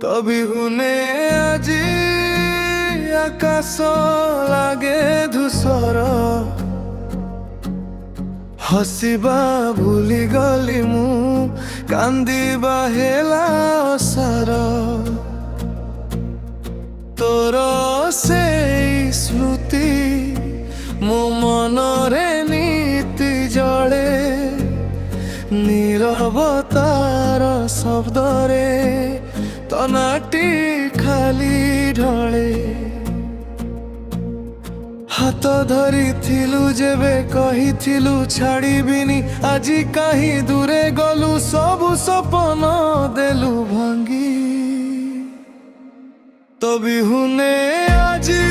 ବିହୁନେ ଆଜି ଆକାଶ ଲାଗେ ଧୂସର ହସିବା ଭୁଲିଗଲି ମୁଁ କାନ୍ଦିବା ହେଲା ଅସାର ତୋର ସେଇ ସ୍ମୃତି ମୋ ମନରେ ନୀତି ଜଳେ নীরবতার শব্দরে তনাটি খালি ঢলে হাত ধরিଥିଲୁ যেবে কহিଥିଲୁ ছাড়িবিনি আজি কাহি দূরে গলু সবু সপন দেলু ভাঙ্গি তো বিহুনে আজি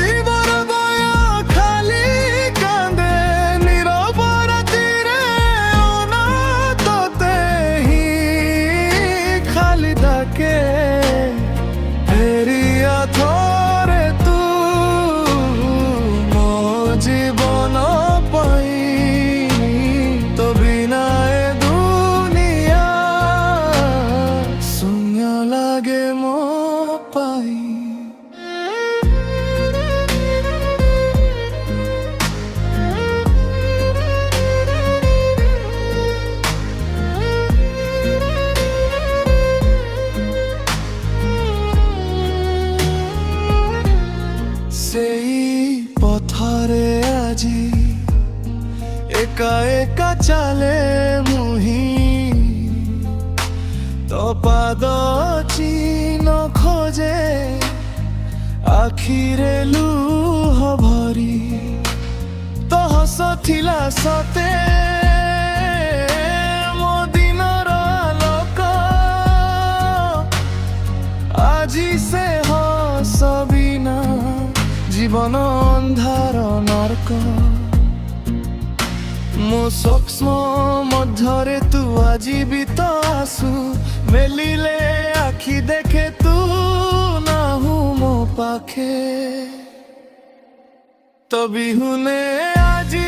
ফেরিয়া থরে তু মো জীবন পাই তো বিনা এ দুনিয়া শূন্য লাগে মো পাই সেই পথরে আজি একা একা চালে মুহি তো পাদ চিহ্ন খোঁজে আখিরে লুহ ভরি তো হস থিলা সতে ମୋ ଦିନର ଆଲୋକ আজি ସେ ହସ ବିନା জীবন অন্ধার নরক ମୋ ସ୍ୱପ୍ନ ମଧ୍ୟରେ ତୁ ଆଜି ବି ତ ଆସୁ ମେଲିଲେ ଆଖି ଦେଖେ ତୁ ନାହୁ ମୋ ପାଖେ ତ ବିହୁନେ ଆଜି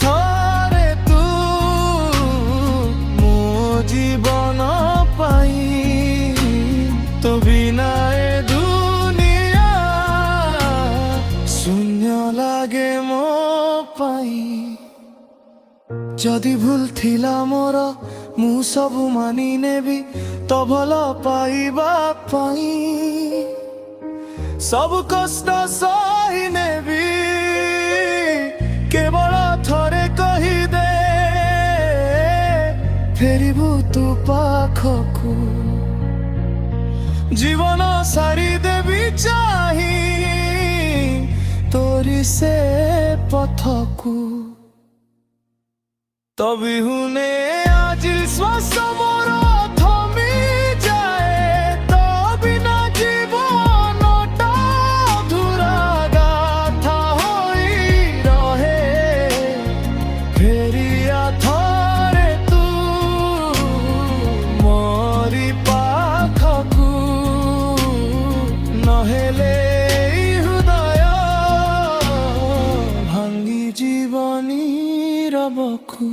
থরে তু মো জীবন পাই তো বিনা এ দুনিয়া শূন্য লাগে মো পাই যদি ভুল থিলা মোর মু সবু মানি নেবি তো ভাল পাইবা পাই সবু কষ্ট সহি নেবি কেবল থরে কহিদে ফেরিবু তু পাখকু জীবন সারি দেবি চাহি তোরি সে পথকু তো বিহুনে আজি শ্বাস মোর থমি যায় তো বিনা জীবনটা অধুরা গাথা হই রহে ফেরিয়া থরে তু মোরি পাখকু নহেলে হৃদয় ভাঙ্গি জীবনী রবকু।